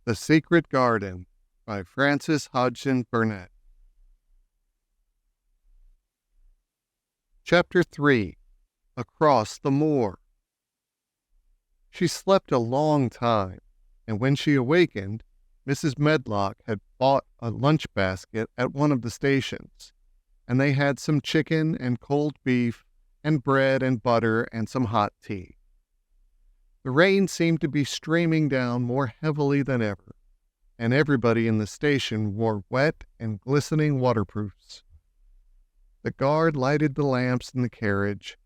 The Secret Garden by Frances Hodgson Burnett. Chapter 3. Across the Moor. She slept a long time, and when she awakened, Mrs. Medlock had bought a lunch basket at one of the stations, and they had some chicken and cold beef and bread and butter and some hot tea. The rain seemed to be streaming down more heavily than ever, and everybody in the station wore wet and glistening waterproofs. The guard lighted the lamps in the carriage,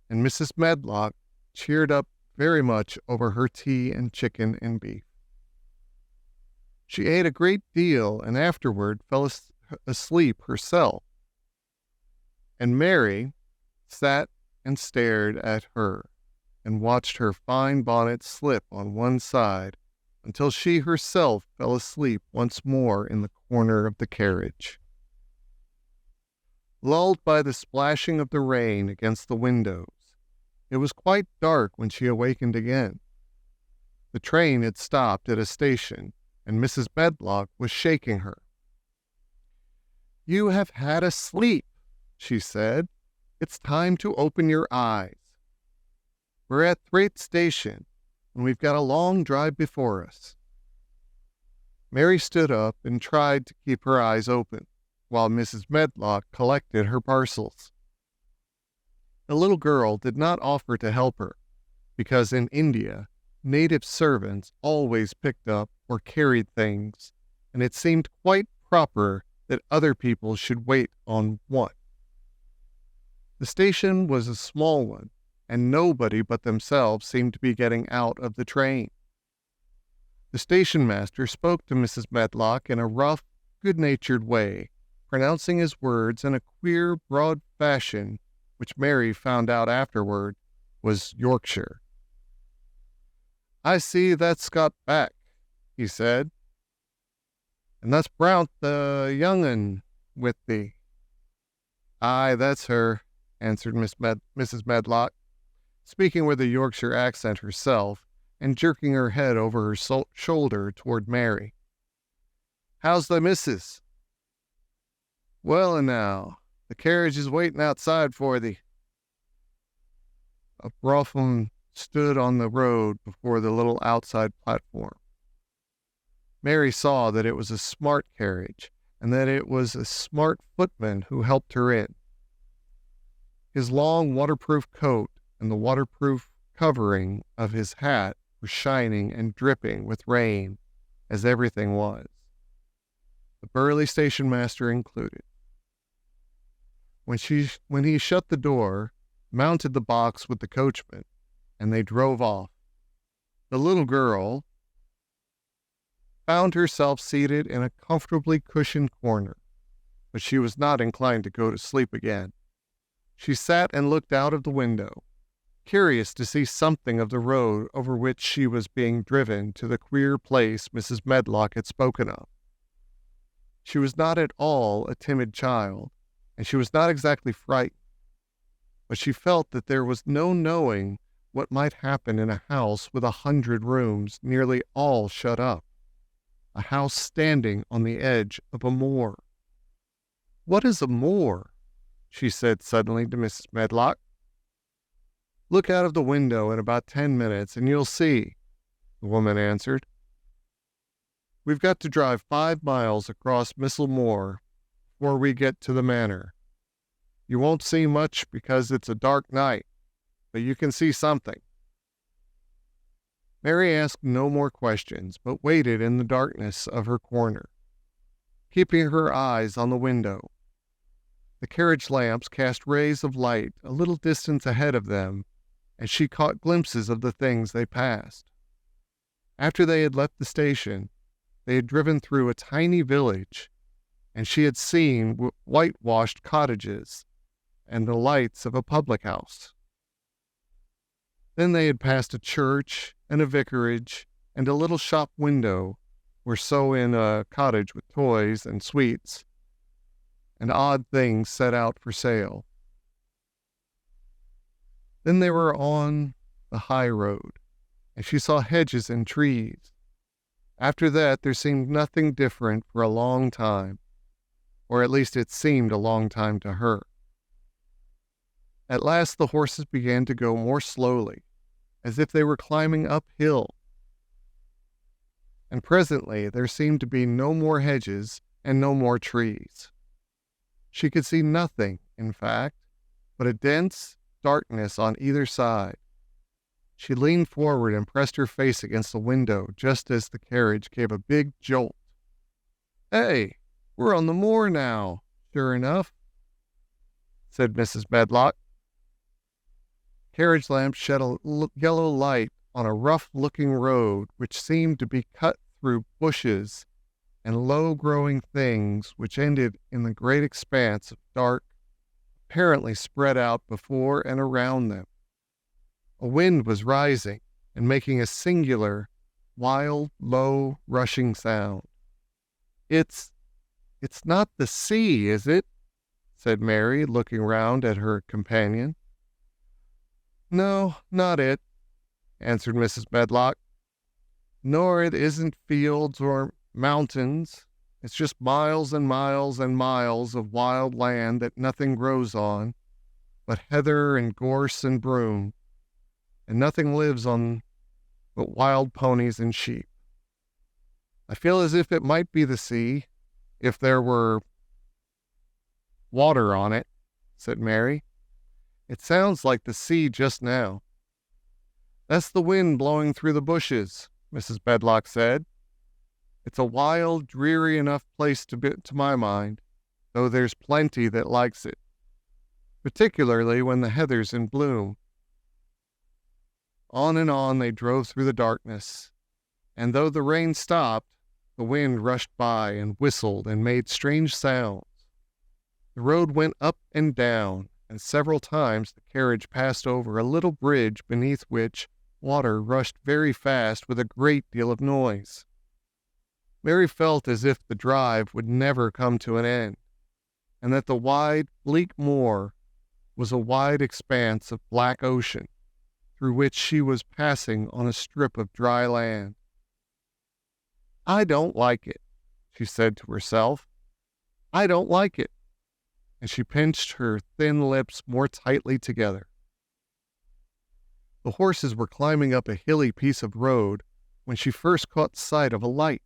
and Mrs. Medlock cheered up very much over her tea and chicken and beef. She ate a great deal and afterward fell asleep herself, and Mary sat and stared at her and watched her fine bonnet slip on one side until she herself fell asleep once more in the corner of the carriage. Lulled by the splashing of the rain against the windows, it was quite dark when she awakened again. The train had stopped at a station, and Mrs. Medlock was shaking her. "You have had a sleep," she said. "It's time to open your eyes. We're at Thwaite Station, and we've got a long drive before us." Mary stood up and tried to keep her eyes open, while Mrs. Medlock collected her parcels. The little girl did not offer to help her, because in India, native servants always picked up or carried things, and it seemed quite proper that other people should wait on one. The station was a small one, and nobody but themselves seemed to be getting out of the train. The station master spoke to Mrs. Medlock in a rough, good-natured way, pronouncing his words in a queer, broad fashion, which Mary found out afterward was Yorkshire. "I see that's got back," he said, "and that's Brownt the young un with thee." "Aye, that's her," answered Mrs. Medlock, speaking with a Yorkshire accent herself, and jerking her head over her shoulder toward Mary. "How's thy missus?" "Well, and now, the carriage is waiting outside for thee." A brougham stood on the road before the little outside platform. Mary saw that it was a smart carriage, and that it was a smart footman who helped her in. His long waterproof coat and the waterproof covering of his hat were shining and dripping with rain, as everything was, the burly station master included. When he shut the door, mounted the box with the coachman, and they drove off, the little girl found herself seated in a comfortably cushioned corner, but she was not inclined to go to sleep again. She sat and looked out of the window, curious to see something of the road over which she was being driven to the queer place Mrs. Medlock had spoken of. She was not at all a timid child, and she was not exactly frightened, but she felt that there was no knowing what might happen in a house with 100 rooms, nearly all shut up, a house standing on the edge of a moor. "What is a moor?" she said suddenly to Mrs. Medlock. "Look out of the window in about 10 minutes, and you'll see," the woman answered. "We've got to drive 5 miles across Moor before we get to the manor. You won't see much because it's a dark night, but you can see something." Mary asked no more questions, but waited in the darkness of her corner, keeping her eyes on the window. The carriage lamps cast rays of light a little distance ahead of them, and she caught glimpses of the things they passed. After they had left the station, they had driven through a tiny village, and she had seen whitewashed cottages and the lights of a public house. Then they had passed a church and a vicarage and a little shop window where sew in a cottage with toys and sweets and odd things set out for sale. Then they were on the high road, and she saw hedges and trees. After that, there seemed nothing different for a long time, or at least it seemed a long time to her. At last the horses began to go more slowly, as if they were climbing uphill, and presently there seemed to be no more hedges and no more trees. She could see nothing, in fact, but a dense darkness on either side. She leaned forward and pressed her face against the window just as the carriage gave a big jolt. "Hey, we're on the moor now, sure enough," said Mrs. Medlock. Carriage lamp shed a yellow light on a rough-looking road which seemed to be cut through bushes and low-growing things which ended in the great expanse of dark, apparently spread out before and around them. A wind was rising and making a singular, wild, low, rushing sound. It's not the sea, is it?" said Mary, looking round at her companion. "No, not it," answered Mrs. Medlock. "Nor it isn't fields or mountains. It's just miles and miles and miles of wild land that nothing grows on, but heather and gorse and broom, and nothing lives on but wild ponies and sheep. I feel as if it might be the sea, if there were water on it," said Mary. "It sounds like the sea just now." "That's the wind blowing through the bushes," Mrs. Medlock said. "It's a wild, dreary enough place to my mind, though there's plenty that likes it, particularly when the heather's in bloom." On and on they drove through the darkness, and though the rain stopped, the wind rushed by and whistled and made strange sounds. The road went up and down, and several times the carriage passed over a little bridge beneath which water rushed very fast with a great deal of noise. Mary felt as if the drive would never come to an end, and that the wide, bleak moor was a wide expanse of black ocean, through which she was passing on a strip of dry land. "I don't like it," she said to herself. "I don't like it," and she pinched her thin lips more tightly together. The horses were climbing up a hilly piece of road when she first caught sight of a light.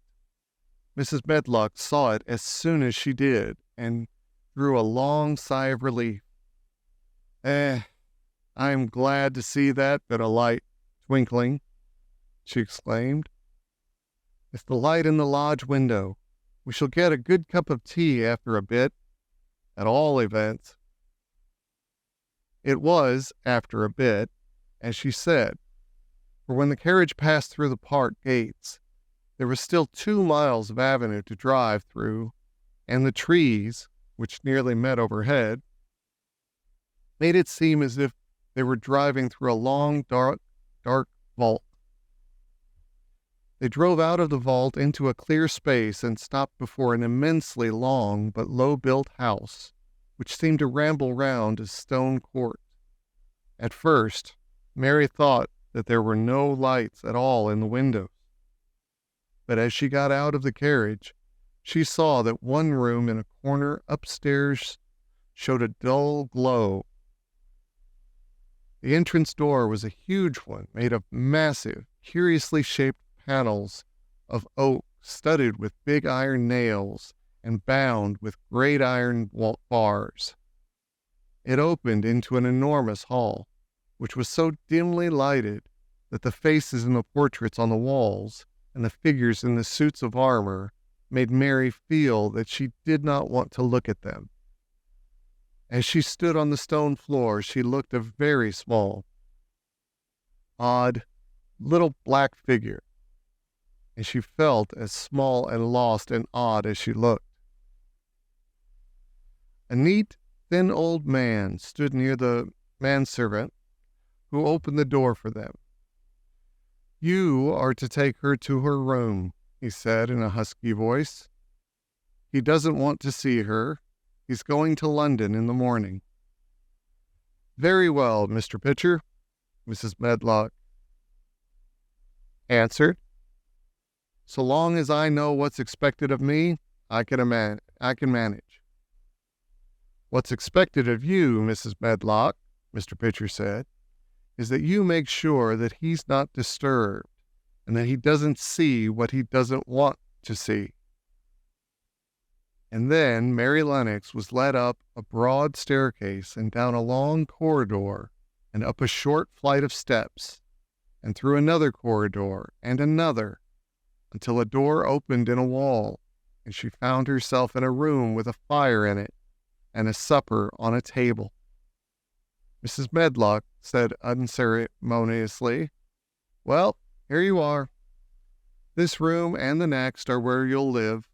Mrs. Medlock saw it as soon as she did, and drew a long sigh of relief. I am glad to see that bit of light twinkling," she exclaimed. "It's the light in the lodge window. We shall get a good cup of tea after a bit, at all events." It was after a bit, as she said, for when the carriage passed through the park gates, there was still 2 miles of avenue to drive through, and the trees, which nearly met overhead, made it seem as if they were driving through a long, dark vault. They drove out of the vault into a clear space and stopped before an immensely long but low-built house, which seemed to ramble round a stone court. At first, Mary thought that there were no lights at all in the windows, but as she got out of the carriage, she saw that one room in a corner upstairs showed a dull glow. The entrance door was a huge one made of massive, curiously shaped panels of oak studded with big iron nails and bound with great iron bars. It opened into an enormous hall, which was so dimly lighted that the faces in the portraits on the walls and the figures in the suits of armor made Mary feel that she did not want to look at them. As she stood on the stone floor, she looked a very small, odd, little black figure, and she felt as small and lost and odd as she looked. A neat, thin old man stood near the manservant, who opened the door for them. "You are to take her to her room," he said in a husky voice. "He doesn't want to see her. He's going to London in the morning." "Very well, Mr. Pitcher," Mrs. Medlock answered. So long as I know what's expected of me, I can manage. What's expected of you, Mrs. Medlock, Mr. Pitcher said, is that you make sure that he's not disturbed and that he doesn't see what he doesn't want to see. And then Mary Lennox was led up a broad staircase and down a long corridor and up a short flight of steps and through another corridor and another until a door opened in a wall and she found herself in a room with a fire in it and a supper on a table. Mrs. Medlock said unceremoniously, "Well, here you are. This room and the next are where you'll live,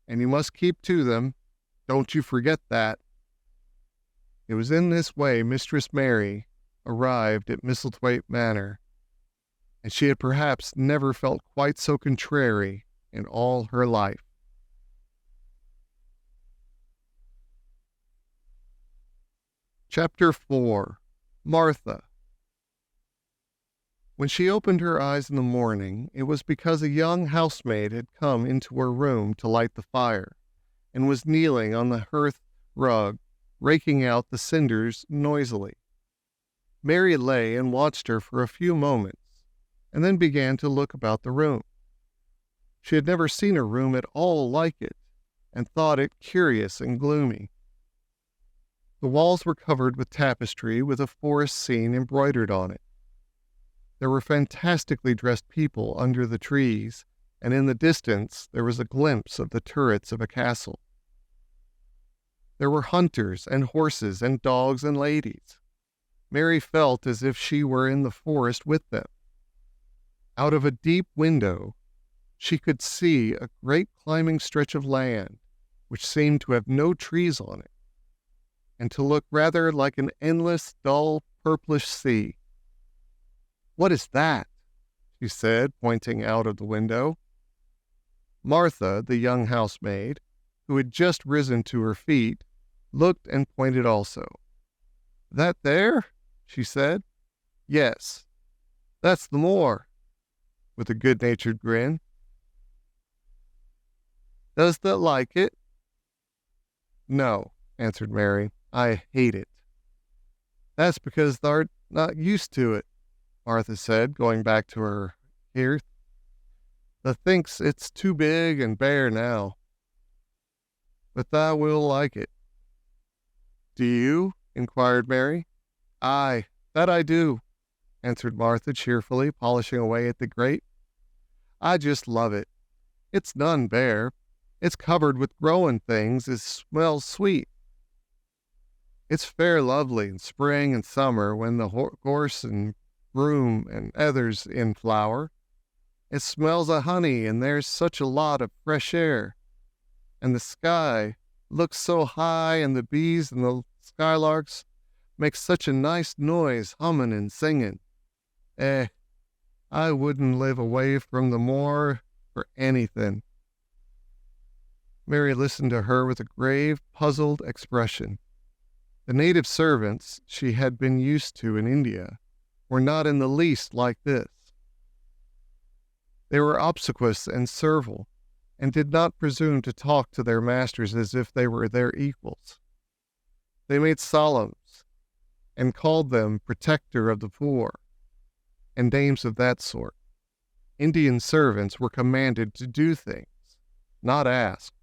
and you must keep to them. Don't you forget that." It was in this way Mistress Mary arrived at Misselthwaite Manor, and she had perhaps never felt quite so contrary in all her life. Chapter 4. Martha. When she opened her eyes in the morning, it was because a young housemaid had come into her room to light the fire, and was kneeling on the hearth rug, raking out the cinders noisily. Mary lay and watched her for a few moments, and then began to look about the room. She had never seen a room at all like it, and thought it curious and gloomy. The walls were covered with tapestry with a forest scene embroidered on it. There were fantastically dressed people under the trees, and in the distance there was a glimpse of the turrets of a castle. There were hunters and horses and dogs and ladies. Mary felt as if she were in the forest with them. Out of a deep window, she could see a great climbing stretch of land, which seemed to have no trees on it, and to look rather like an endless, dull, purplish sea. "What is that?" she said, pointing out of the window. Martha, the young housemaid, who had just risen to her feet, looked and pointed also. "That there?" she said. "Yes, that's the Moor," with a good-natured grin. "Does thou like it?" "No," answered Mary. "I hate it." "That's because thou'rt not used to it," Martha said, going back to her hearth. "Thou thinks it's too big and bare now. But thou will like it." "Do you?" inquired Mary. "Aye, that I do," answered Martha cheerfully, polishing away at the grate. "I just love it. It's none bare. It's covered with growing things as smells sweet. It's fair lovely in spring and summer when the gorse and broom and others in flower. It smells of honey and there's such a lot of fresh air. And the sky looks so high and the bees and the skylarks make such a nice noise humming and singing. I wouldn't live away from the moor for anything." Mary listened to her with a grave, puzzled expression. The native servants she had been used to in India were not in the least like this. They were obsequious and servile, and did not presume to talk to their masters as if they were their equals. They made salaams, and called them protector of the poor, and names of that sort. Indian servants were commanded to do things, not ask.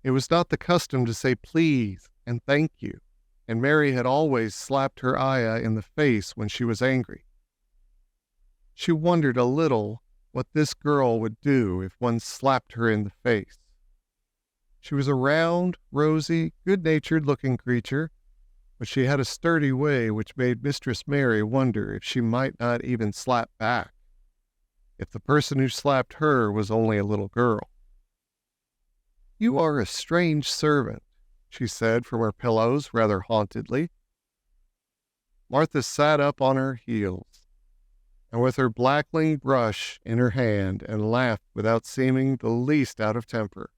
It was not the custom to say please and thank you, and Mary had always slapped her ayah in the face when she was angry. She wondered a little what this girl would do if one slapped her in the face. She was a round, rosy, good-natured looking creature, but she had a sturdy way which made Mistress Mary wonder if she might not even slap back, if the person who slapped her was only a little girl. "You are a strange servant," she said from her pillows rather hauntedly. Martha sat up on her heels, and with her blackling brush in her hand, and laughed without seeming the least out of temper.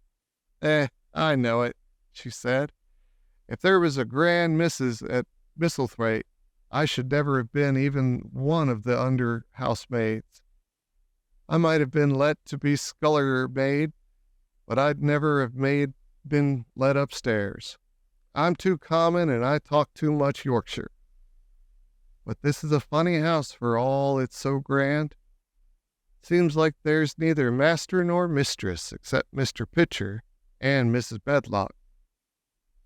I know it," she said. "If there was a grand missus at Misselthwaite, I should never have been even one of the under housemaids. I might have been let to be scullery maid, but I'd never have been let upstairs. I'm too common and I talk too much Yorkshire. But this is a funny house for all it's so grand. Seems like there's neither master nor mistress except Mr. Pitcher and Mrs. Medlock.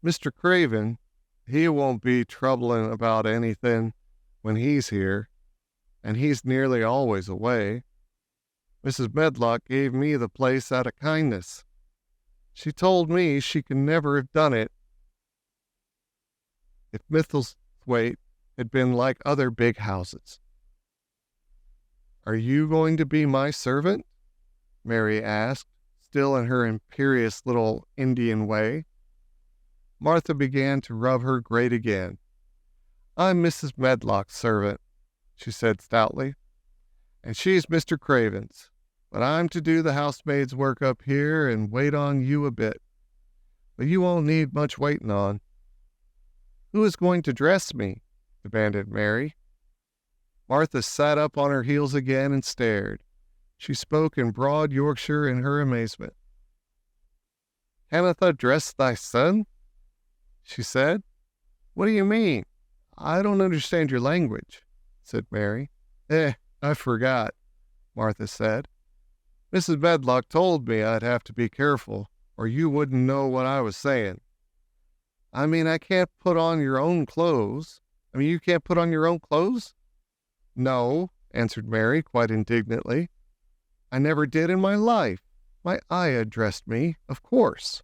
Mr. Craven, he won't be troubling about anything when he's here, and he's nearly always away. Mrs. Medlock gave me the place out of kindness. She told me she could never have done it if Misselthwaite had been like other big houses. Are you going to be my servant? Mary asked, still in her imperious little Indian way. Martha began to rub her grate again. I'm Mrs. Medlock's servant, she said stoutly, and she's Mr. Craven's, but I'm to do the housemaid's work up here and wait on you a bit. But you won't need much waiting on. Who is going to dress me? Demanded Mary. Martha sat up on her heels again and stared. She spoke in broad Yorkshire in her amazement. Cannot thou dress thy son? She said. What do you mean? I don't understand your language, said Mary. I forgot, Martha said. Mrs. Medlock told me I'd have to be careful, or you wouldn't know what I was saying. I mean, I can't put on your own clothes. You can't put on your own clothes? No, answered Mary quite indignantly. I never did in my life. My ayah dressed me, of course.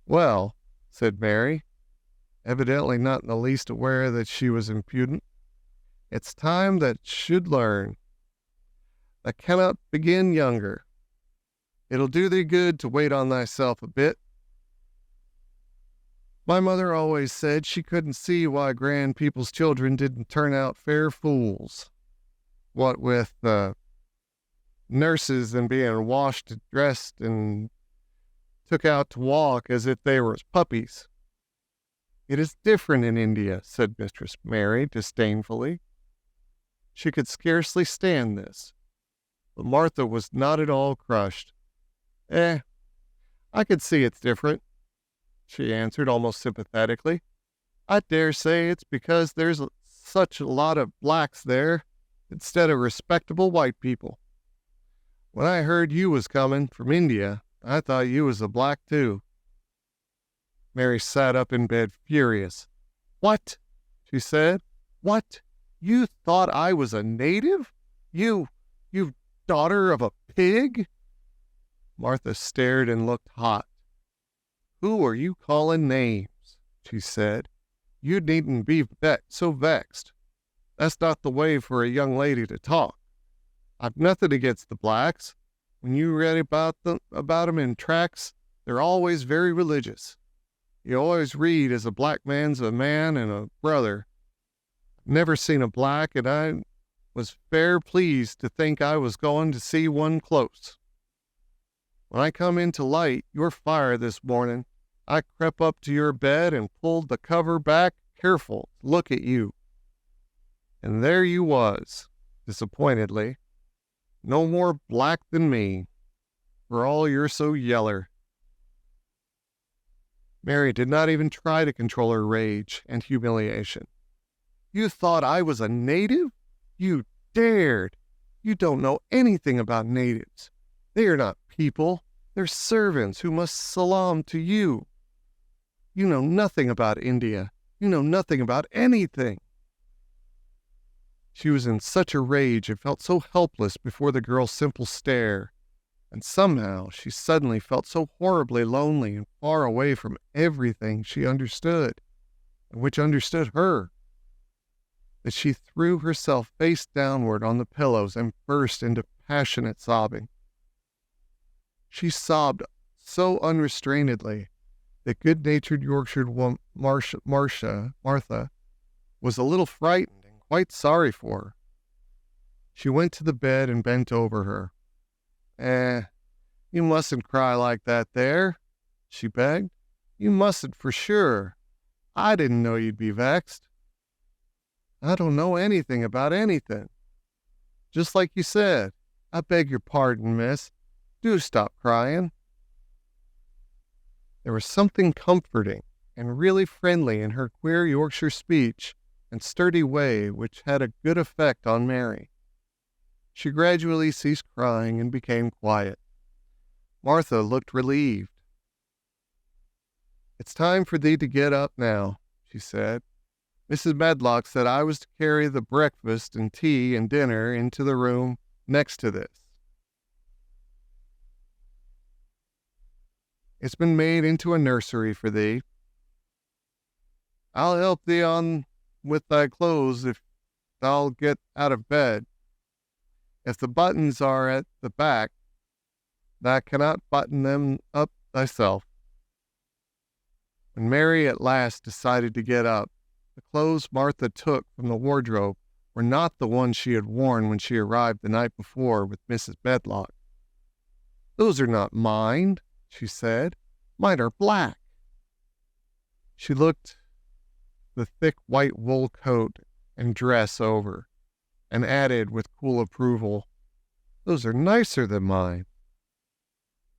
Well, said Mary, evidently not in the least aware that she was impudent, it's time that should learn. Thou cannot begin younger. It'll do thee good to wait on thyself a bit. My mother always said she couldn't see why grand people's children didn't turn out fair fools. What with nurses and being washed and dressed and took out to walk as if they were puppies. It is different in India, said Mistress Mary disdainfully. She could scarcely stand this, but Martha was not at all crushed. I could see it's different, she answered almost sympathetically. I dare say it's because there's such a lot of blacks there instead of respectable white people. When I heard you was coming from India, I thought you was a black too. Mary sat up in bed furious. What? She said. What? You thought I was a native? You daughter of a pig? Martha stared and looked hot. Who are you calling names? She said. You needn't be so vexed. That's not the way for a young lady to talk. I've nothing against the blacks. When you read about them in tracts, they're always very religious. You always read as a black man's a man and a brother. I've never seen a black, and I was fair pleased to think I was going to see one close. When I come into light your fire this morning, I crept up to your bed and pulled the cover back careful to look at you. And there you was, disappointedly, no more black than me, for all you're so yeller. Mary did not even try to control her rage and humiliation. You thought I was a native? You dared! You don't know anything about natives. They are not people. They're servants who must salaam to you. You know nothing about India. You know nothing about anything. She was in such a rage and felt so helpless before the girl's simple stare, and somehow she suddenly felt so horribly lonely and far away from everything she understood, and which understood her, that she threw herself face downward on the pillows and burst into passionate sobbing. She sobbed so unrestrainedly that good-natured Yorkshire Martha was a little frightened and quite sorry for her. She went to the bed and bent over her. You mustn't cry like that there, she begged. You mustn't for sure. I didn't know you'd be vexed. I don't know anything about anything. Just like you said. I beg your pardon, miss. Do stop crying." There was something comforting and really friendly in her queer Yorkshire speech and sturdy way which had a good effect on Mary. She gradually ceased crying and became quiet. Martha looked relieved. "It's time for thee to get up now," she said. "Mrs. Medlock said I was to carry the breakfast and tea and dinner into the room next to this. It's been made into a nursery for thee. I'll help thee on with thy clothes if thou'll get out of bed. If the buttons are at the back, thou cannot button them up thyself." When Mary at last decided to get up, the clothes Martha took from the wardrobe were not the ones she had worn when she arrived the night before with Mrs. Medlock. "Those are not mine," she said. "Mine are black." She looked the thick white wool coat and dress over, and added with cool approval, "Those are nicer than mine.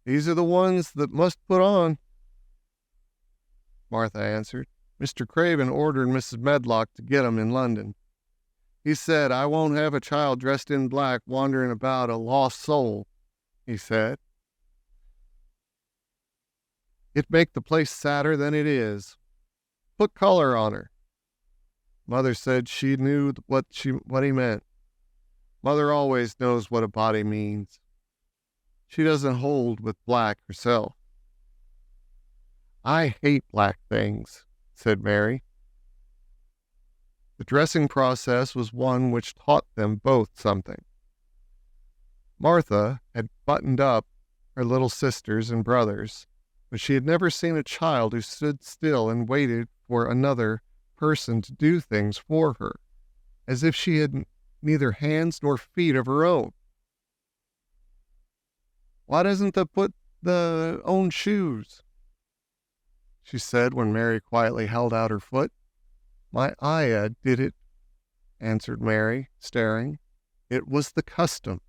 These are the ones that must put on." Martha answered, "Mr. Craven ordered Mrs. Medlock to get 'em in London. He said, 'I won't have a child dressed in black wandering about a lost soul,' he said. 'It'd make the place sadder than it is. Put color on her.' Mother said she knew what he meant. Mother always knows what a body means. She doesn't hold with black herself." "I hate black things," said Mary. The dressing process was one which taught them both something. Martha had buttoned up her little sisters and brothers, but she had never seen a child who stood still and waited for another person to do things for her, as if she had neither hands nor feet of her own. "Why doesn't thou put thy own shoes?" she said when Mary quietly held out her foot. "My ayah did it," answered Mary, staring. "It was the custom."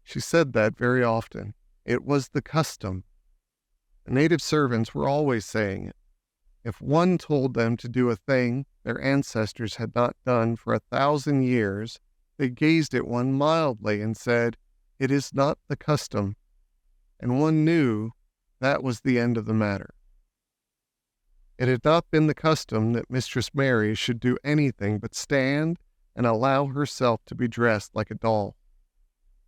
She said that very often. It was the custom. The native servants were always saying it. If one told them to do a thing their ancestors had not done for 1,000 years, they gazed at one mildly and said, "It is not the custom," and one knew that was the end of the matter. It had not been the custom that Mistress Mary should do anything but stand and allow herself to be dressed like a doll.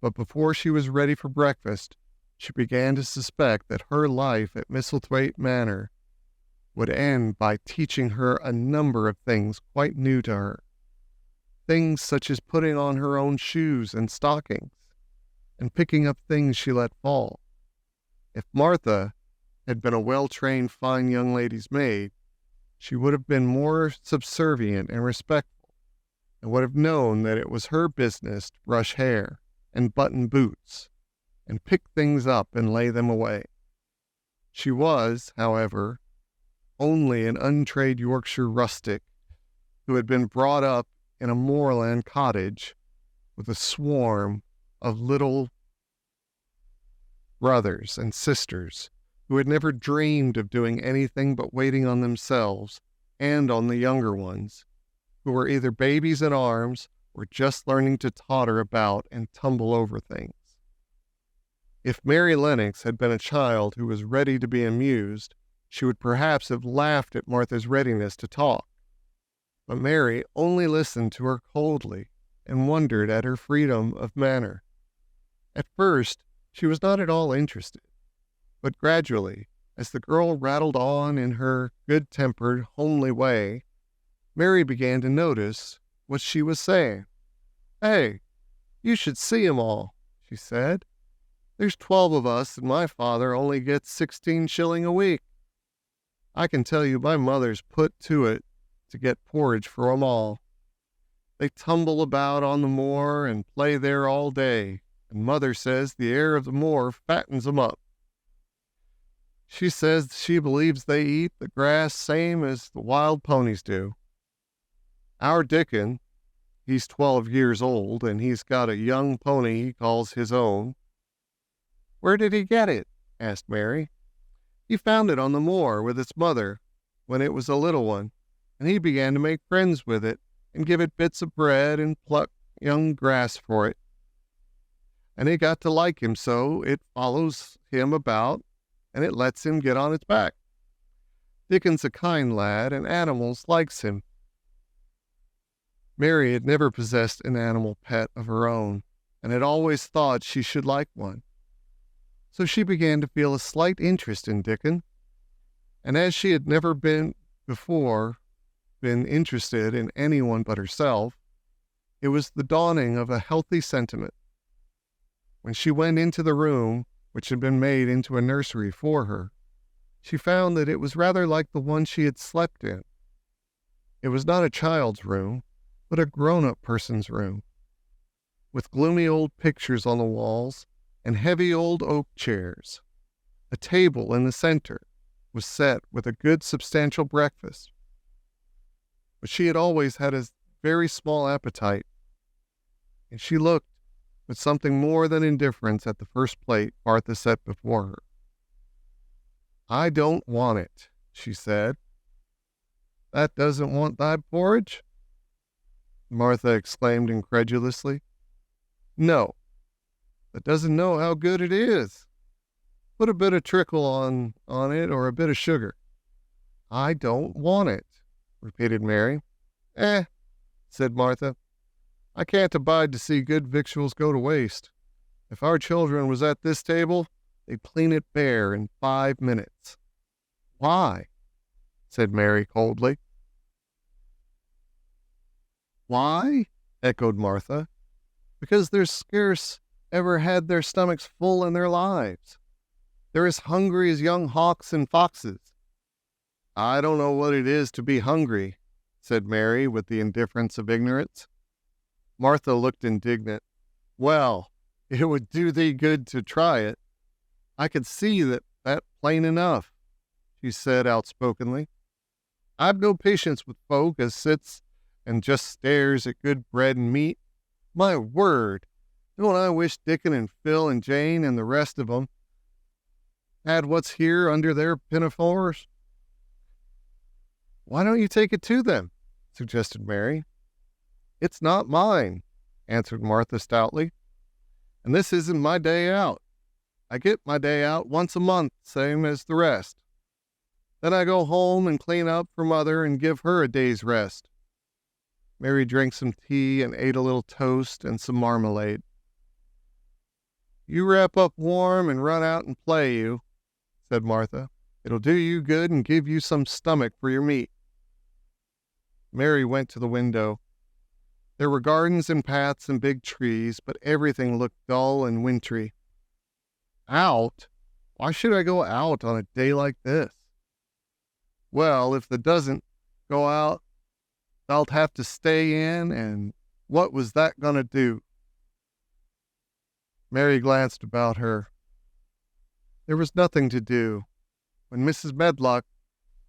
But before she was ready for breakfast, she began to suspect that her life at Misselthwaite Manor would end by teaching her a number of things quite new to her. Things such as putting on her own shoes and stockings, and picking up things she let fall. If Martha had been a well-trained fine young lady's maid, she would have been more subservient and respectful, and would have known that it was her business to brush hair and button boots, and pick things up and lay them away. She was, however, only an untrained Yorkshire rustic who had been brought up in a moorland cottage with a swarm of little brothers and sisters who had never dreamed of doing anything but waiting on themselves and on the younger ones, who were either babies in arms or just learning to totter about and tumble over things. If Mary Lennox had been a child who was ready to be amused, she would perhaps have laughed at Martha's readiness to talk. But Mary only listened to her coldly and wondered at her freedom of manner. At first, she was not at all interested, but gradually, as the girl rattled on in her good-tempered, homely way, Mary began to notice what she was saying. "Hey, you should see 'em all," she said. "There's 12 of us, and my father only gets 16 shilling a week. I can tell you my mother's put to it to get porridge for 'em all. They tumble about on the moor and play there all day, and mother says the air of the moor fattens 'em up. She says she believes they eat the grass same as the wild ponies do." Our Dickon, he's 12 years old, and he's got a young pony he calls his own." "Where did he get it?" asked Mary. "He found it on the moor with its mother when it was a little one, and he began to make friends with it and give it bits of bread and pluck young grass for it. And it got to like him so it follows him about and it lets him get on its back. Dickon's a kind lad, and animals likes him." Mary had never possessed an animal pet of her own, and had always thought she should like one. So she began to feel a slight interest in Dickon, and as she had never before been interested in anyone but herself, it was the dawning of a healthy sentiment. When she went into the room, which had been made into a nursery for her, she found that it was rather like the one she had slept in. It was not a child's room, but a grown-up person's room, with gloomy old pictures on the walls and heavy old oak chairs. A table in the center was set with a good substantial breakfast. But she had always had a very small appetite, and she looked with something more than indifference at the first plate Martha set before her. "I don't want it," she said. "That doesn't want thy porridge?" Martha exclaimed incredulously. "No, that doesn't know how good it is. Put a bit of trickle on it or a bit of sugar." "I don't want it," repeated Mary. Said Martha. "I can't abide to see good victuals go to waste. If our children was at this table, they'd clean it bare in 5 minutes." "Why?" said Mary coldly. "Why?" echoed Martha. "Because they're scarce ever had their stomachs full in their lives. They're as hungry as young hawks and foxes." "I don't know what it is to be hungry," said Mary with the indifference of ignorance. Martha looked indignant. "Well, it would do thee good to try it. I could see that plain enough," she said outspokenly. "I've no patience with folk as sits and just stares at good bread and meat. My word, don't I wish Dickon and Phil and Jane and the rest of 'em had what's here under their pinafores." "Why don't you take it to them?" suggested Mary. "It's not mine," answered Martha stoutly, "and this isn't my day out. I get my day out once a month, same as the rest. Then I go home and clean up for Mother and give her a day's rest." Mary drank some tea and ate a little toast and some marmalade. "You wrap up warm and run out and play, you," said Martha. "It'll do you good and give you some stomach for your meat." Mary went to the window. There were gardens and paths and big trees, but everything looked dull and wintry. "Out? Why should I go out on a day like this?" "Well, if thou doesn't go out, thou'lt have to stay in, and what was that going to do?" Mary glanced about her. There was nothing to do. When Mrs. Medlock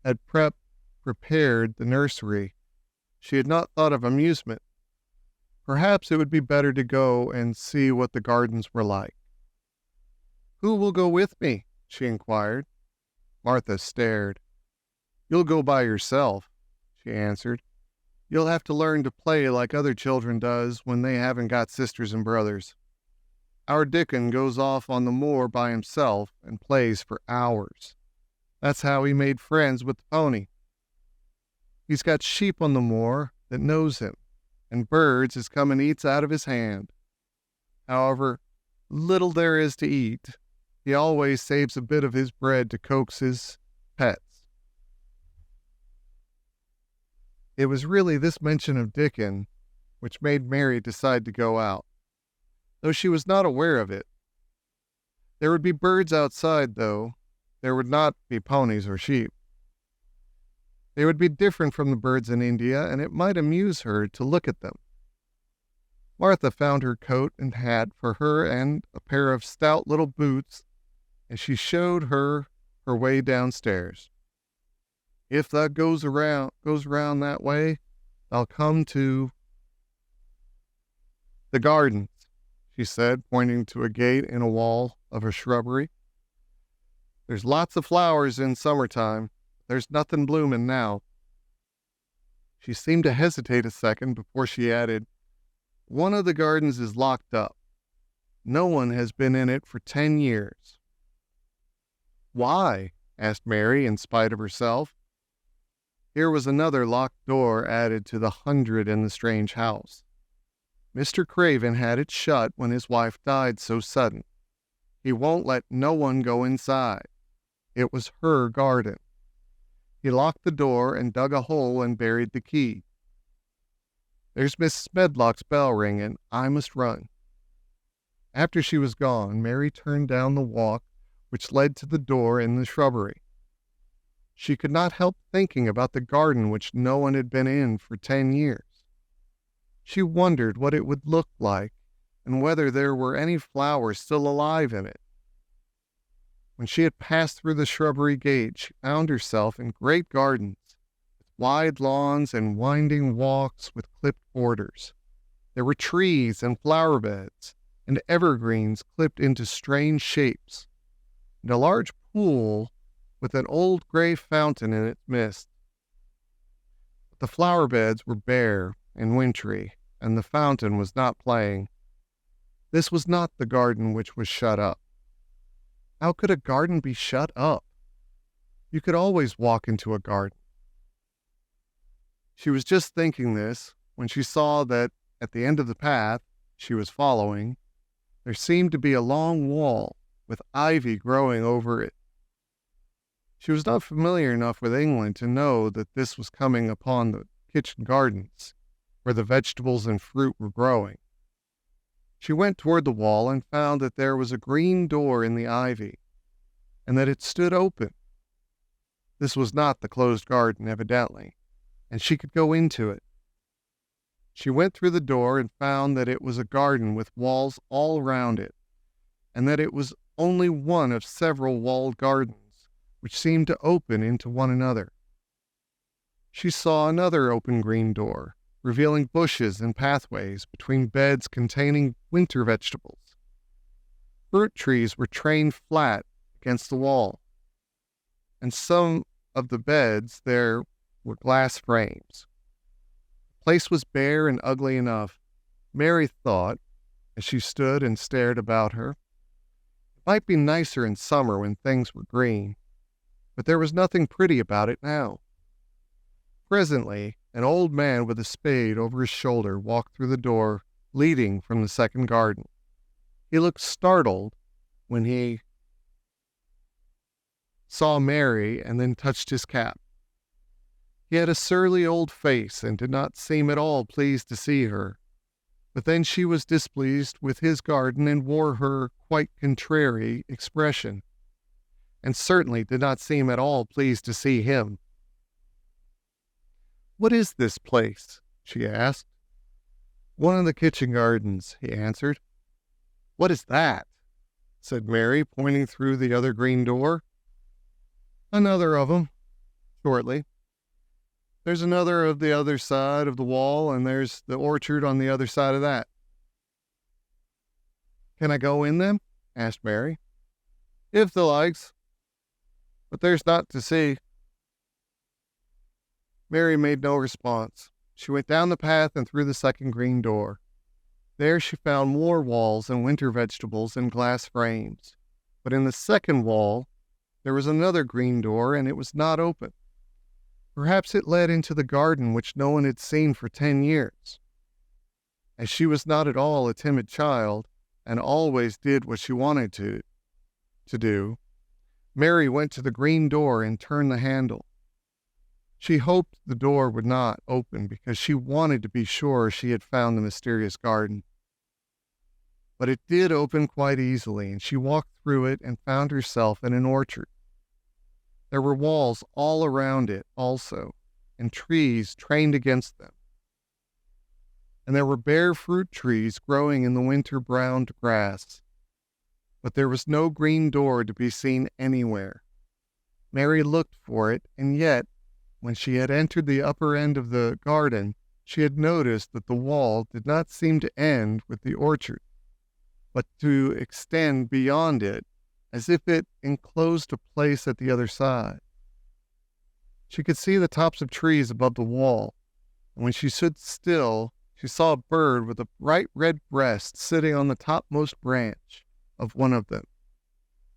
had prepared the nursery, she had not thought of amusement. Perhaps it would be better to go and see what the gardens were like. "Who will go with me?" she inquired. Martha stared. "You'll go by yourself," she answered. "You'll have to learn to play like other children does when they haven't got sisters and brothers. Our Dickon goes off on the moor by himself and plays for hours. That's how he made friends with the pony. He's got sheep on the moor that knows him, and birds as come and eats out of his hand. However little there is to eat, he always saves a bit of his bread to coax his pets." It was really this mention of Dickon which made Mary decide to go out, though she was not aware of it. There would be birds outside, though. There would not be ponies or sheep. They would be different from the birds in India, and it might amuse her to look at them. Martha found her coat and hat for her and a pair of stout little boots, and she showed her way downstairs. "If that goes around that way, I'll come to the gardens, she said, pointing to a gate in a wall of a shrubbery. There's lots of flowers in summertime. There's nothing blooming now. She seemed to hesitate a second before she added, one of the gardens is locked up. No one has been in it for 10 years. Why? Asked Mary, in spite of herself. Here was another locked door added to the 100 in the strange house. Mr. Craven had it shut when his wife died so sudden. He won't let no one go inside. It was her garden. He locked the door and dug a hole and buried the key. There's Miss Smedlock's bell ringing. I must run. After she was gone, Mary turned down the walk which led to the door in the shrubbery. She could not help thinking about the garden which no one had been in for 10 years. She wondered what it would look like and whether there were any flowers still alive in it. When she had passed through the shrubbery gate, she found herself in great gardens, with wide lawns and winding walks with clipped borders. There were trees and flower beds, and evergreens clipped into strange shapes, and a large pool with an old gray fountain in its midst. But the flower beds were bare and wintry, and the fountain was not playing. This was not the garden which was shut up. How could a garden be shut up? You could always walk into a garden. She was just thinking this when she saw that at the end of the path she was following, there seemed to be a long wall with ivy growing over it. She was not familiar enough with England to know that this was coming upon the kitchen gardens, where the vegetables and fruit were growing. She went toward the wall and found that there was a green door in the ivy, and that it stood open. This was not the closed garden, evidently, and she could go into it. She went through the door and found that it was a garden with walls all round it, and that it was only one of several walled gardens, which seemed to open into one another. She saw another open green door, revealing bushes and pathways between beds containing winter vegetables. Fruit trees were trained flat against the wall, and some of the beds there were glass frames. The place was bare and ugly enough, Mary thought, as she stood and stared about her. It might be nicer in summer when things were green, but there was nothing pretty about it now. Presently, an old man with a spade over his shoulder walked through the door leading from the second garden. He looked startled when he saw Mary and then touched his cap. He had a surly old face and did not seem at all pleased to see her, but then she was displeased with his garden and wore her quite contrary expression, and certainly did not seem at all pleased to see him. What is this place? She asked. One of the kitchen gardens, he answered. What is that? Said Mary, pointing through the other green door. Another of 'em, shortly. There's another of the other side of the wall, and there's the orchard on the other side of that. Can I go in them? Asked Mary. If the likes. But there's not to see. Mary made no response. She went down the path and through the second green door. There she found more walls and winter vegetables in glass frames. But in the second wall, there was another green door, and it was not open. Perhaps it led into the garden which no one had seen for 10 years. As she was not at all a timid child, and always did what she wanted to do, Mary went to the green door and turned the handle. She hoped the door would not open because she wanted to be sure she had found the mysterious garden. But it did open quite easily, and she walked through it and found herself in an orchard. There were walls all around it also, and trees trained against them. And there were bare fruit trees growing in the winter-browned grass. But there was no green door to be seen anywhere. Mary looked for it, and yet, when she had entered the upper end of the garden, She had noticed that the wall did not seem to end with the orchard, but to extend beyond it, as if it enclosed a place at the other side. She could see the tops of trees above the wall, and when she stood still, she saw a bird with a bright red breast sitting on the topmost branch of one of them.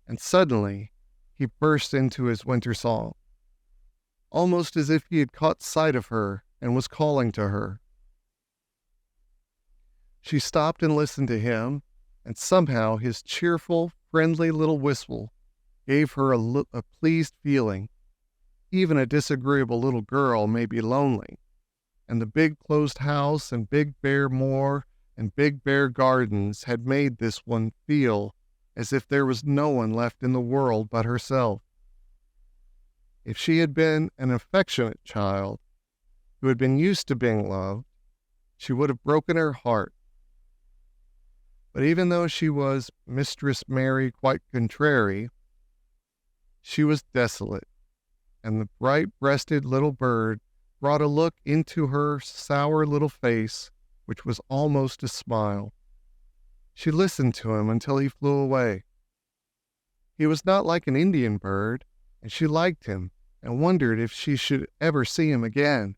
And suddenly, he burst into his winter song, almost as if he had caught sight of her and was calling to her. She stopped and listened to him, and somehow his cheerful, friendly little whistle gave her a pleased feeling. Even a disagreeable little girl may be lonely, and the big closed house and big bare moor and big bare gardens had made this one feel as if there was no one left in the world but herself. If she had been an affectionate child who had been used to being loved, she would have broken her heart. But even though she was Mistress Mary quite contrary, she was desolate, and the bright-breasted little bird brought a look into her sour little face which was almost a smile. She listened to him until he flew away. He was not like an Indian bird, and she liked him and wondered if she should ever see him again.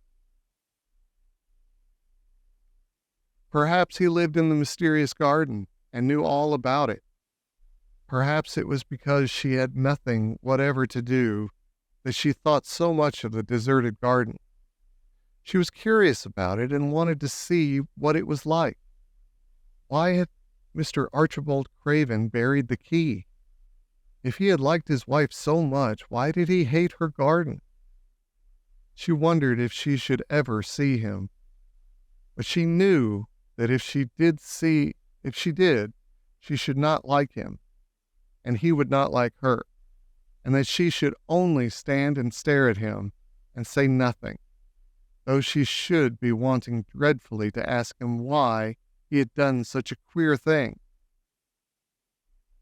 Perhaps he lived in the mysterious garden and knew all about it. Perhaps it was because she had nothing whatever to do that she thought so much of the deserted garden. She was curious about it and wanted to see what it was like. Why had Mr. Archibald Craven buried the key? If he had liked his wife so much, why did he hate her garden? She wondered if she should ever see him. But she knew that if she did, she should not like him, and he would not like her, and that she should only stand and stare at him and say nothing, though she should be wanting dreadfully to ask him why he had done such a queer thing.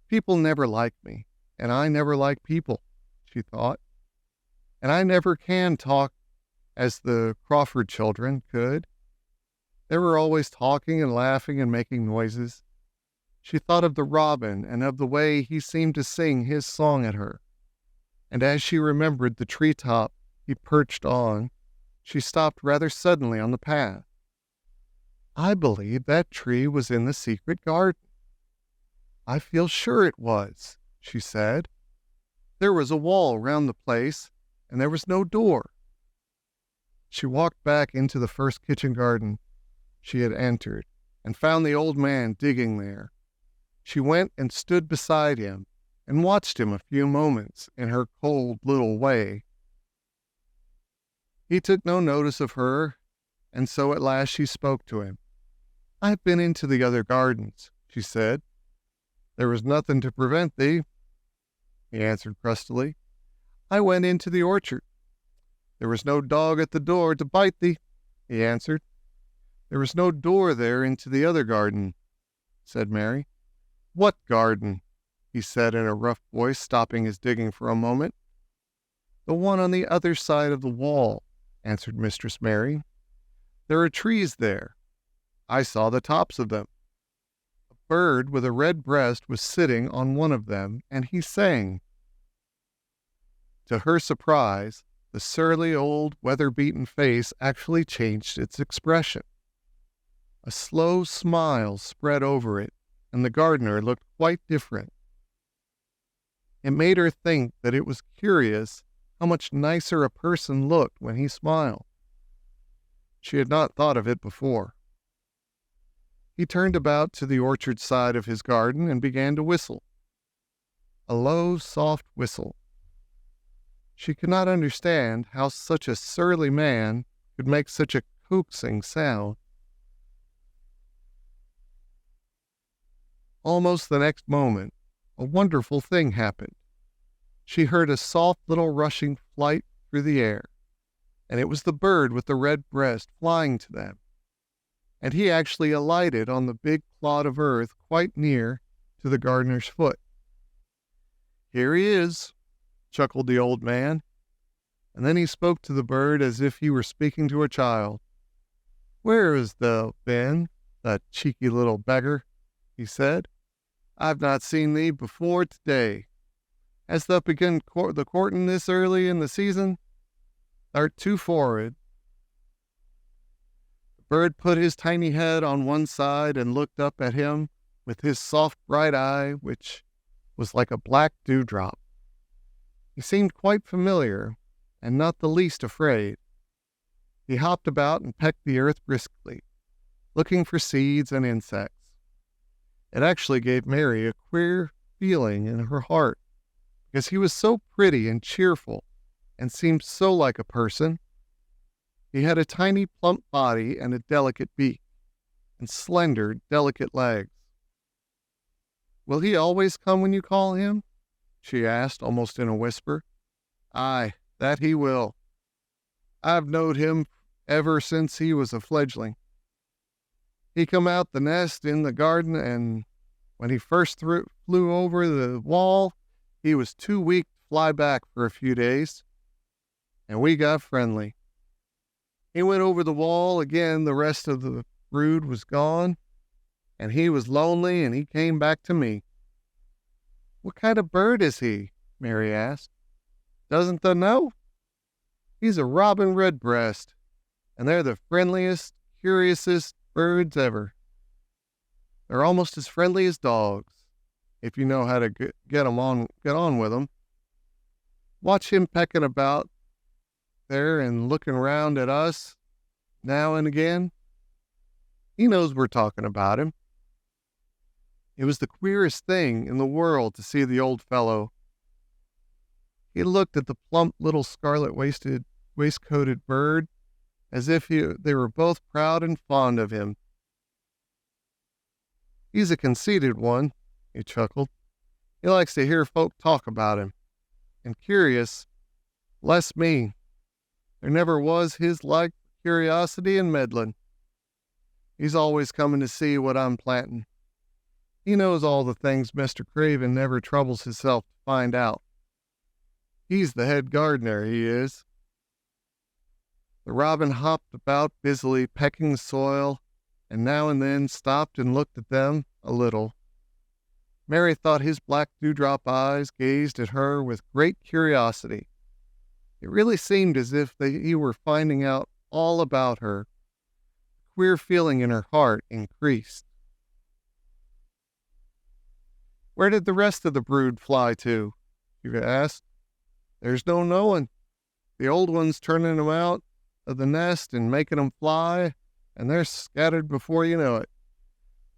People never like me, and I never like people, she thought, and I never can talk as the Crawford children could. They were always talking and laughing and making noises. She thought of the robin and of the way he seemed to sing his song at her, and as she remembered the treetop he perched on, she stopped rather suddenly on the path. I believe that tree was in the secret garden. I feel sure it was, she said. There was a wall round the place, and there was no door. She walked back into the first kitchen garden she had entered, and found the old man digging there. She went and stood beside him, and watched him a few moments in her cold little way. He took no notice of her, and so at last she spoke to him. I have been into the other gardens, she said. There was nothing to prevent thee, he answered crustily. I went into the orchard. There was no dog at the door to bite thee, he answered. There was no door there into the other garden, said Mary. What garden? He said in a rough voice, stopping his digging for a moment. The one on the other side of the wall, answered Mistress Mary. There are trees there. I saw the tops of them. A bird with a red breast was sitting on one of them, and he sang. To her surprise, the surly old weather-beaten face actually changed its expression. A slow smile spread over it, and the gardener looked quite different. It made her think that it was curious how much nicer a person looked when he smiled. She had not thought of it before. He turned about to the orchard side of his garden and began to whistle. A low, soft whistle. She could not understand how such a surly man could make such a coaxing sound. Almost the next moment, a wonderful thing happened. She heard a soft little rushing flight through the air, and it was the bird with the red breast flying to them. And he actually alighted on the big clod of earth quite near to the gardener's foot. Here he is, chuckled the old man, and then he spoke to the bird as if he were speaking to a child. Where is thou been, that cheeky little beggar? He said. I've not seen thee before today. Hast thou begun the courting this early in the season? Thou'rt too forward. The bird put his tiny head on one side and looked up at him with his soft bright eye, which was like a black dewdrop. He seemed quite familiar, and not the least afraid. He hopped about and pecked the earth briskly, looking for seeds and insects. It actually gave Mary a queer feeling in her heart, because he was so pretty and cheerful and seemed so like a person. He had a tiny, plump body and a delicate beak, and slender, delicate legs. Will he always come when you call him? She asked, almost in a whisper. Aye, that he will. I've knowed him ever since he was a fledgling. He come out the nest in the garden, and when he first flew over the wall, he was too weak to fly back for a few days, and we got friendly. He went over the wall again, the rest of the brood was gone, and he was lonely, and he came back to me. What kind of bird is he? Mary asked. Doesn't thou know? He's a robin redbreast, and they're the friendliest, curiousest birds ever. They're almost as friendly as dogs, if you know how to get on with them. Watch him pecking about there and looking round at us now and again. He knows we're talking about him. It was the queerest thing in the world to see the old fellow. He looked at the plump little scarlet waistcoated bird as if they were both proud and fond of him. He's a conceited one, he chuckled. He likes to hear folk talk about him. And curious, bless me, there never was his like curiosity and meddling. He's always coming to see what I'm planting. He knows all the things Mr. Craven never troubles himself to find out. He's the head gardener, he is. The robin hopped about busily pecking the soil, and now and then stopped and looked at them a little. Mary thought his black dewdrop eyes gazed at her with great curiosity. It really seemed as if he were finding out all about her. The queer feeling in her heart increased. Where did the rest of the brood fly to? She asked. There's no knowing. The old one's turning them out of the nest and making them fly, and they're scattered before you know it.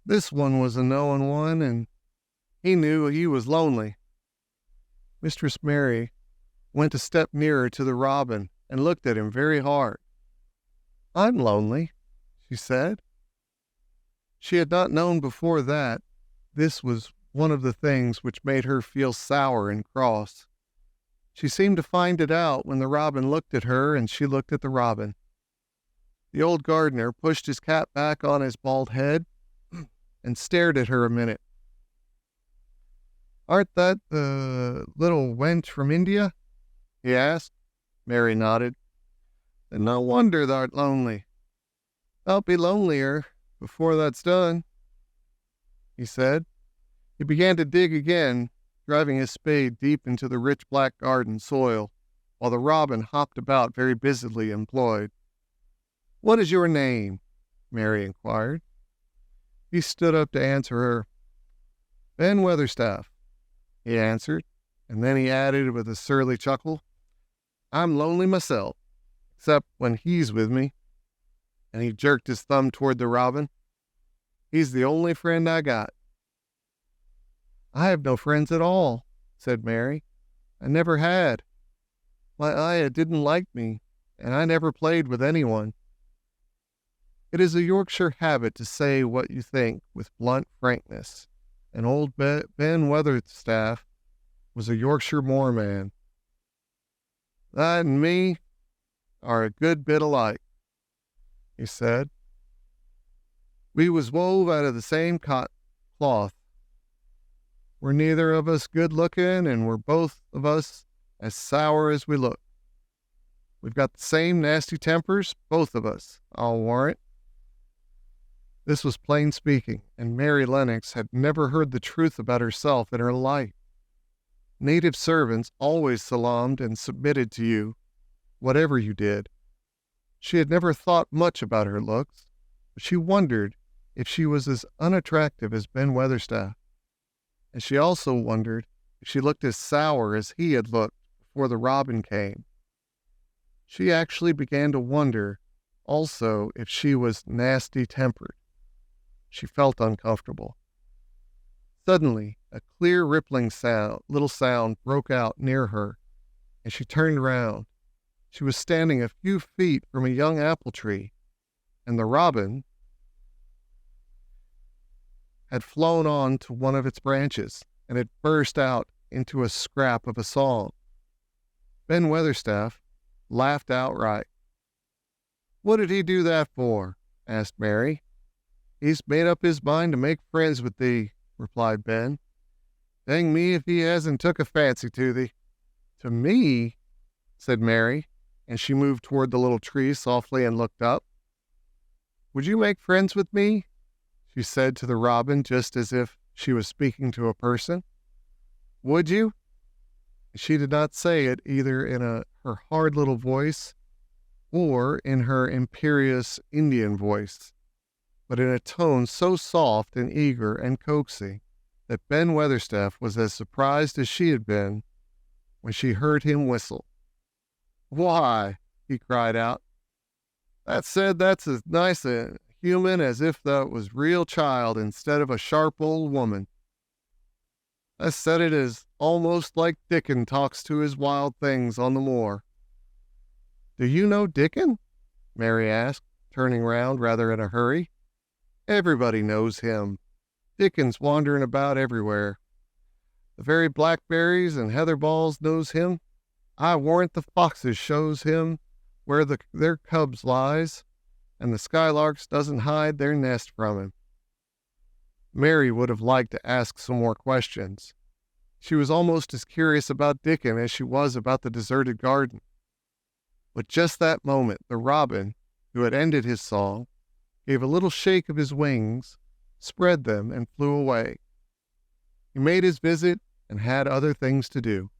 This one was a knowing one, and he knew he was lonely. Mistress Mary went a step nearer to the robin and looked at him very hard. I'm lonely, she said. She had not known before that this was one of the things which made her feel sour and cross. She seemed to find it out when the robin looked at her and she looked at the robin. The old gardener pushed his cap back on his bald head and stared at her a minute. Art that the little wench from India? He asked. Mary nodded. Then no wonder thou'rt lonely. Thou'lt be lonelier before that's done, he said. He began to dig again, driving his spade deep into the rich black garden soil, while the robin hopped about very busily employed. What is your name? Mary inquired. He stood up to answer her. Ben Weatherstaff, he answered, and then he added with a surly chuckle, I'm lonely myself, except when he's with me. And he jerked his thumb toward the robin. He's the only friend I got. I have no friends at all, said Mary. I never had. My ayah didn't like me, and I never played with anyone. It is a Yorkshire habit to say what you think with blunt frankness, and old Ben Weatherstaff was a Yorkshire Moor man. That and me are a good bit alike, he said. We was wove out of the same cloth. We're neither of us good looking, and we're both of us as sour as we look. We've got the same nasty tempers, both of us, I'll warrant. This was plain speaking, and Mary Lennox had never heard the truth about herself in her life. Native servants always salaamed and submitted to you, whatever you did. She had never thought much about her looks, but she wondered if she was as unattractive as Ben Weatherstaff, and she also wondered if she looked as sour as he had looked before the robin came. She actually began to wonder also if she was nasty-tempered. She felt uncomfortable. Suddenly, a clear rippling little sound broke out near her, and she turned round. She was standing a few feet from a young apple tree, and the robin had flown on to one of its branches and had burst out into a scrap of a song. Ben Weatherstaff laughed outright. "What did he do that for?" asked Mary. "He's made up his mind to make friends with thee," replied Ben. "Dang me if he hasn't took a fancy to thee." "To me?" said Mary, and she moved toward the little tree softly and looked up. "Would you make friends with me?" she said to the robin, just as if she was speaking to a person. "Would you?" She did not say it either in her hard little voice or in her imperious Indian voice, but in a tone so soft and eager and coaxing that Ben Weatherstaff was as surprised as she had been when she heard him whistle. "Why," he cried out, "that said that's as nice a human as if that was real child instead of a sharp old woman. I said it is almost like Dickon talks to his wild things on the moor." "Do you know Dickon?" Mary asked, turning round rather in a hurry. "Everybody knows him. Dickon's wandering about everywhere. The very blackberries and heather balls knows him. I warrant the foxes shows him where their cubs lies, and the skylarks doesn't hide their nest from him." Mary would have liked to ask some more questions. She was almost as curious about Dickon as she was about the deserted garden. But just that moment, the robin, who had ended his song, gave a little shake of his wings, spread them, and flew away. He made his visit and had other things to do.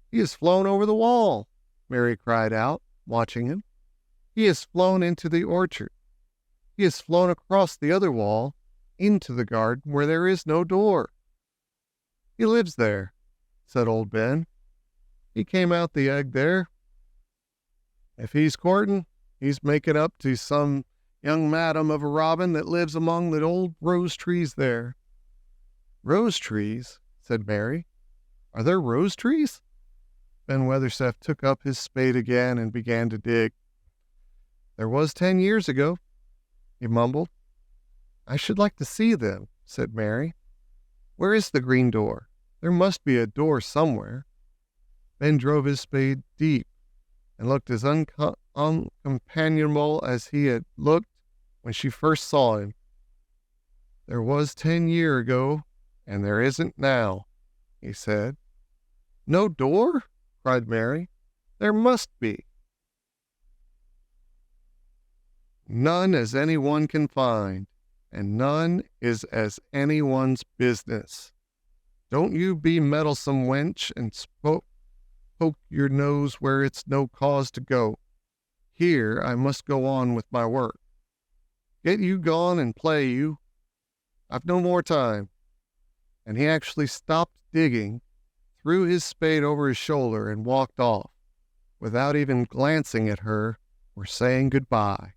"He has flown over the wall," Mary cried out, watching him. "He has flown into the orchard. He has flown across the other wall into the garden where there is no door." "He lives there," said old Ben. "He came out the egg there. If he's courting, he's making up to some young madam of a robin that lives among the old rose trees there." "Rose trees?" said Mary. "Are there rose trees?" Ben Weatherstaff took up his spade again and began to dig. "There was 10 years ago," he mumbled. "I should like to see them," said Mary. "Where is the green door? There must be a door somewhere." Ben drove his spade deep and looked as uncompanionable as he had looked when she first saw him. "There was 10 years ago, and there isn't now," he said. "No door?" cried Mary. "There must be." "None as any one can find, and none is as any one's business. Don't you be meddlesome, wench, and poke your nose where it's no cause to go. Here I must go on with my work. Get you gone and play you. I've no more time." And he actually stopped digging, threw his spade over his shoulder, and walked off, without even glancing at her or saying goodbye.